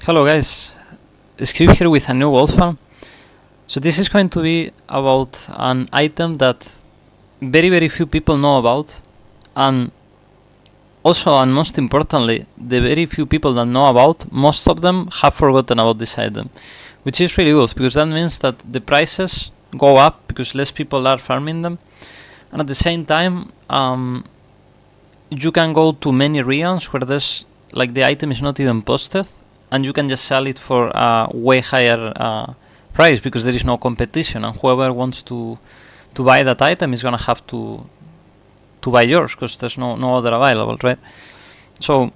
Hello guys, Script here with a new world farm. So this is going to be about an item that very few people know about, and also, and most importantly, the very few people that know about, most of them have forgotten about this item, which is really good because that means that the prices go up because less people are farming them, and at the same time you can go to many regions where there's like the item is not even posted, and you can just sell it for a way higher price because there is no competition, and whoever wants to buy that item is gonna have to buy yours because there's no other available, right? So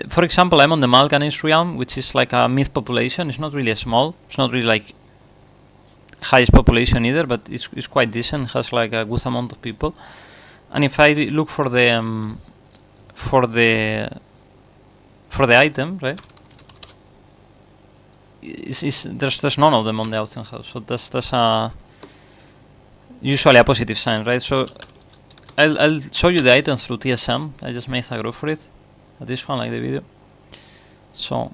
for example, I'm on the Malganis realm, which is like a myth population. It's not really small, it's not really like highest population either, but it's quite decent. It has like a good amount of people. And if I look for the item, right, there's none of them on the auction house, so that's usually a positive sign, right? So I'll show you the item through TSM. I just made a group for it. This one, like the video. So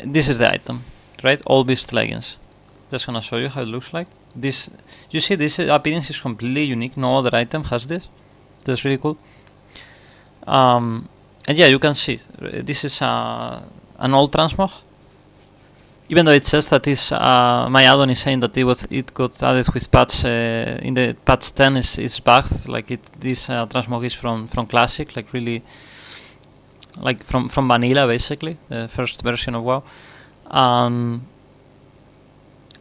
this is the item, right? All beast leggings. Just gonna show you how it looks like. This, you see, this appearance is completely unique. No other item has this. That's really cool. And yeah, you can see this is an old transmog. Even though it says that is my add-on is saying that it got added with patch in the patch 10 is bugged. Like this transmog is from classic, like really, like from vanilla basically, the first version of WoW.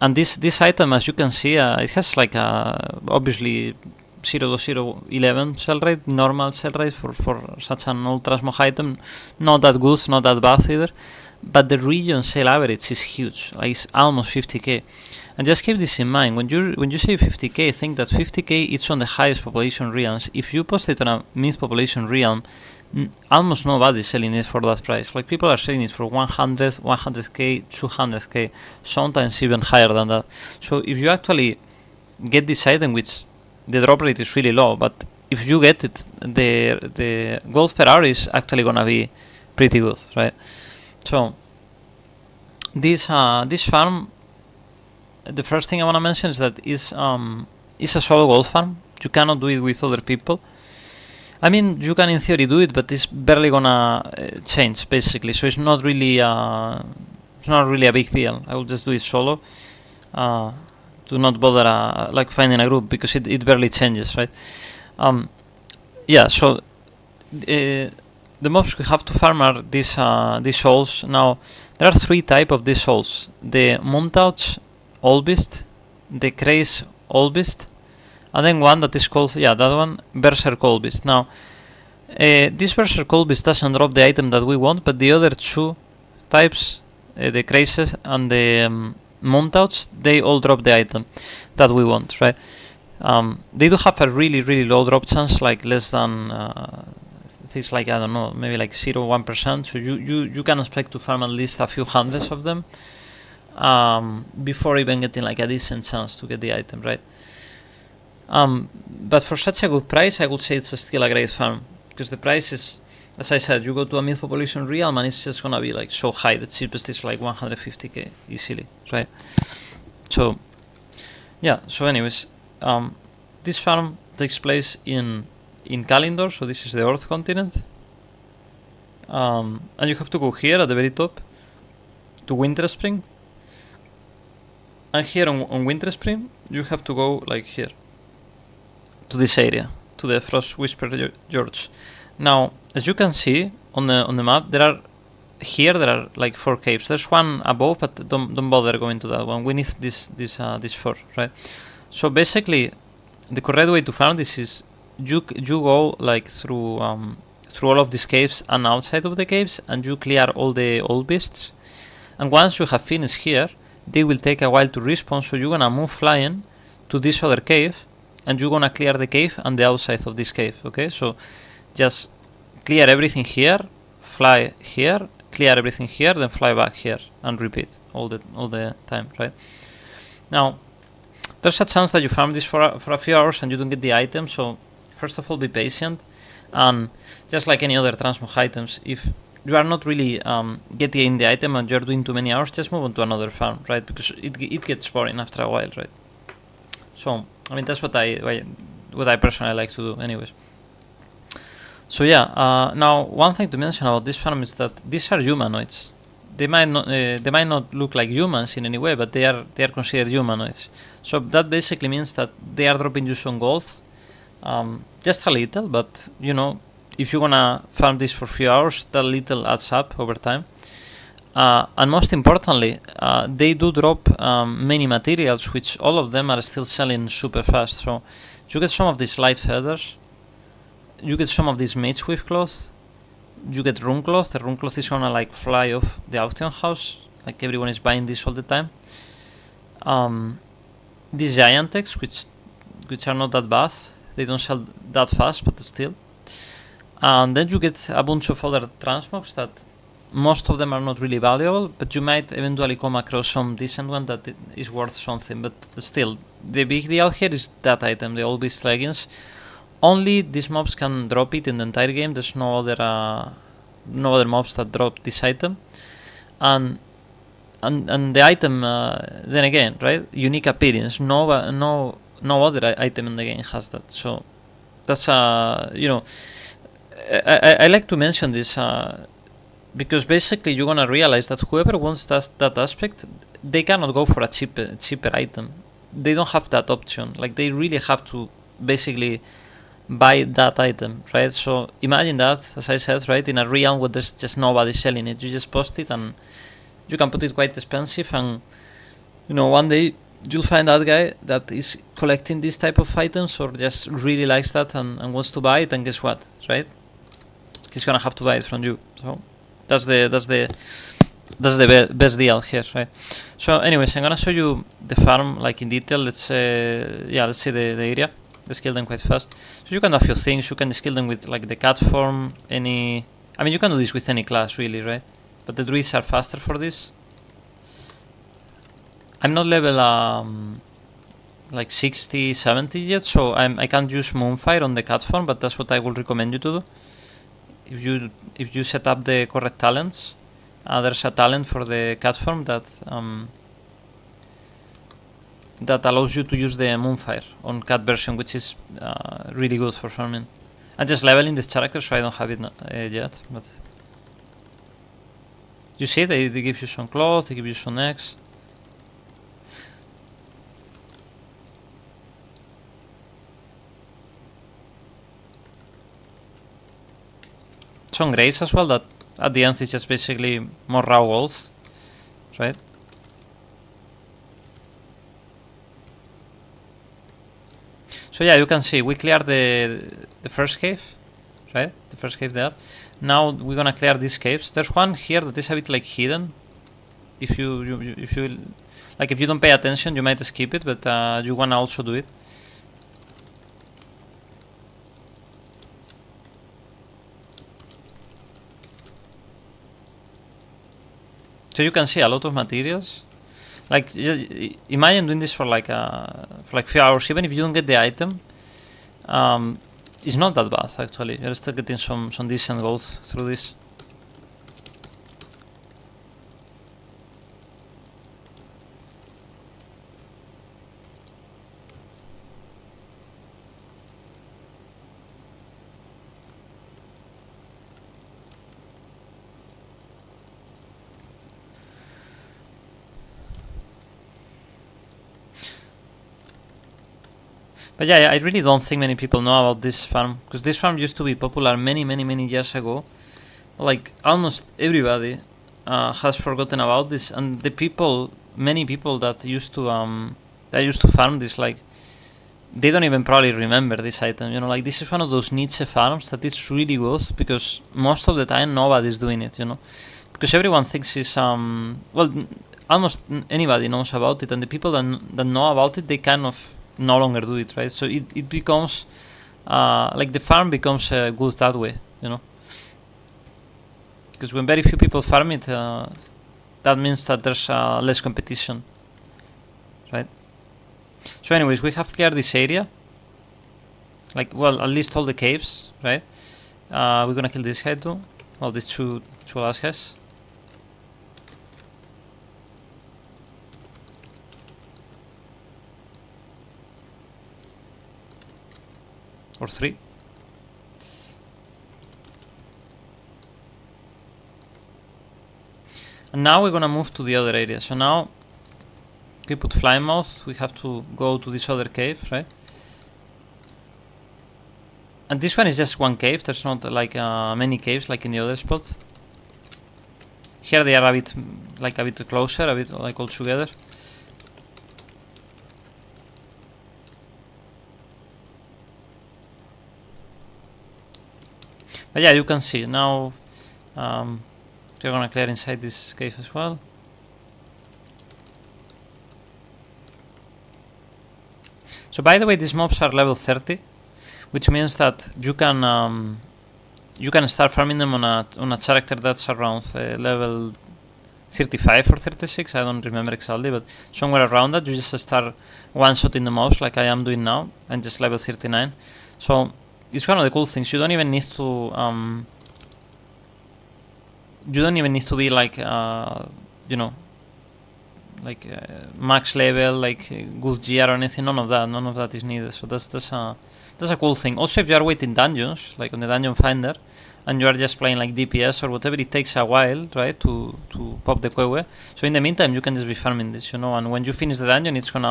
And this item, as you can see, it has like obviously 0.011 sell rate, normal sell rate for such an old transmog item. Not that good, not that bad either. But the region sale average is huge, like it's almost 50k. And just keep this in mind, when you say 50k, think that 50k is on the highest population realms. If you post it on a mid population realm, almost nobody is selling it for that price. Like people are selling it for 100, 100k, 200k, sometimes even higher than that. So if you actually get this item, which the drop rate is really low, but if you get it, the gold per hour is actually gonna be pretty good, right? So this farm, the first thing I wanna mention is that it's a solo gold farm. You cannot do it with other people. I mean, you can in theory do it, but it's barely gonna change basically. So it's not really a big deal. I will just do it solo. Do not bother like finding a group because it barely changes, right? Yeah. So the mobs we have to farm are these souls. Now there are three types of these souls: the Montouch Old Beast, the Craze Old Beast, and then one that is called, that one, Berserk Old Beast. Now this Berserk Old Beast doesn't drop the item that we want, but the other two types, the Crazes and the Montouch, they all drop the item that we want, right? They do have a really low drop chance, like less than things like, I don't know, maybe like 0.1%. So you can expect to farm at least a few hundreds of them before even getting like a decent chance to get the item, right? But for such a good price, I would say it's still a great farm, because the price is, as I said, you go to a mid population realm and it's just gonna be like so high. The cheapest is like 150k easily, right? So yeah, so anyways, this farm takes place in Kalindor, so this is the Earth continent, and you have to go here at the very top to Winter Spring, and here on Winter Spring you have to go like here to this area, to the Frost Whisper George. Now, as you can see on the map, there are like 4 caves. There's one above, but don't bother going to that one. We need this 4, right? So basically, the correct way to farm this is you go like through all of these caves and outside of the caves, and you clear all the old beasts. And once you have finished here, they will take a while to respawn. So you're gonna move flying to this other cave, and you're gonna clear the cave and the outside of this cave. Okay, so just clear everything here, fly here, clear everything here, then fly back here, and repeat all the time, right? Now, there's a chance that you farm this for a few hours and you don't get the item. So first of all, be patient, and just like any other transmog items, if you are not really getting the item and you're doing too many hours, just move on to another farm, right? Because it gets boring after a while, right? So I mean that's what I personally like to do, anyways. So yeah, now one thing to mention about this farm is that these are humanoids. They might not look like humans in any way, but they are considered humanoids. So that basically means that they are dropping you some gold, just a little, but you know, if you're gonna farm this for a few hours, that little adds up over time. And most importantly, they do drop many materials, which all of them are still selling super fast. So you get some of these light feathers, you get some of these mage weave cloth, you get rune cloth. The rune cloth is gonna like fly off the auction house, like everyone is buying this all the time. These giant eggs, which are not that bad, they don't sell that fast, but still. And then you get a bunch of other transmogs that most of them are not really valuable, but you might eventually come across some decent one that is worth something. But still, the big deal here is that item, the Old Beast Leggings. Only these mobs can drop it in the entire game. There's no other mobs that drop this item, and the item, then again, right? Unique appearance. No other item in the game has that. So that's you know, I like to mention this because basically you're gonna realize that whoever wants that aspect, they cannot go for a cheaper item. They don't have that option. Like they really have to basically buy that item, right? So imagine that, as I said, right, in a realm where there's just nobody selling it. You just post it and you can put it quite expensive, and you know, one day you'll find that guy that is collecting this type of items or just really likes that and wants to buy it, and guess what, right? He's gonna have to buy it from you. So that's the best deal here, right? So anyways, I'm gonna show you the farm like in detail. Let's see the area. Let's kill them quite fast. So you can do a few things. You can skill them with like the cat form, I mean, you can do this with any class really, right? But the druids are faster for this. I'm not level like 60, 70 yet, so I can't use Moonfire on the cat form, but that's what I would recommend you to do. If you set up the correct talents, there's a talent for the cat form that allows you to use the Moonfire on cat version, which is really good for farming. I'm just leveling this character, so I don't have it yet. But you see, they give you some clothes, they give you some eggs. Some grades as well, that at the end is just basically more raw gold, right? So yeah, you can see we cleared the first cave, right? The first cave there. Now we're gonna clear these caves. There's one here that is a bit like hidden. If you like, if you don't pay attention, you might skip it, but you wanna also do it. So you can see a lot of materials. Like, imagine doing this for like few hours. Even if you don't get the item, it's not that bad actually. You're still getting some decent gold through this. But yeah, I really don't think many people know about this farm, because this farm used to be popular many years ago. Like almost everybody has forgotten about this, and many people that used to farm this, like they don't even probably remember this item. You know, like this is one of those niche farms that is really good because most of the time nobody's doing it. You know, because everyone thinks it's almost anybody knows about it, and the people that know about it, they kind of no longer do it, right? So it becomes like the farm becomes good that way, you know, because when very few people farm it, that means that there's less competition, right? So anyways, we have cleared this area, like, well, at least all the caves, right? We're gonna kill this guy too. well, these two last guys. Or 3. And now we're gonna move to the other area. So now we put Flymouth, we have to go to this other cave, right? And this one is just one cave, there's not like many caves like in the other spot. Here they are a bit closer, a bit like all together. But yeah, you can see now we're gonna clear inside this cave as well. So by the way, these mobs are level 30, which means that you can start farming them on a character that's around level 35 or 36. I don't remember exactly, but somewhere around that. You just start one-shotting the mobs like I am doing now, and just level 39. So it's one of the cool things. You don't even need to be like max level, like good gear or anything. None of that is needed. So that's a cool thing. Also, if you are waiting dungeons, like on the dungeon finder, and you are just playing like DPS or whatever, it takes a while, right, to pop the QE. So in the meantime, you can just be farming this, and when you finish the dungeon, it's gonna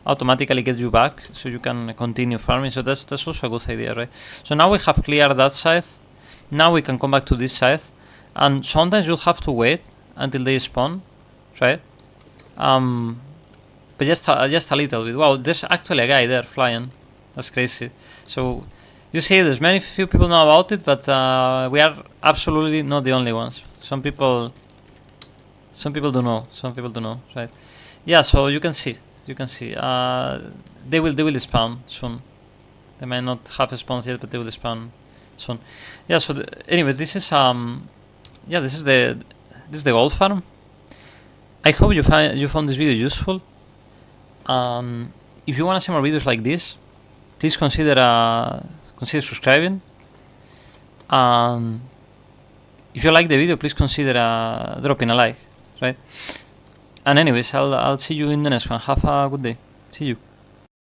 automatically get you back, so you can continue farming. So that's also a good idea, right? So now we have cleared that side. Now we can come back to this side, and sometimes you'll have to wait until they spawn, right? But just a little bit. Wow, there's actually a guy there flying. That's crazy. So you see, there's few people know about it, but we are absolutely not the only ones. Some people do know. Some people do know, right? Yeah. So you can see. They will spawn soon. They might not have spawned yet, but they will spawn soon. Yeah. So anyways, this is the gold farm. I hope you found this video useful. If you want to see more videos like this, please consider subscribing. If you like the video, please consider dropping a like, right? And anyways, I'll see you in the next one. Have a good day. See you.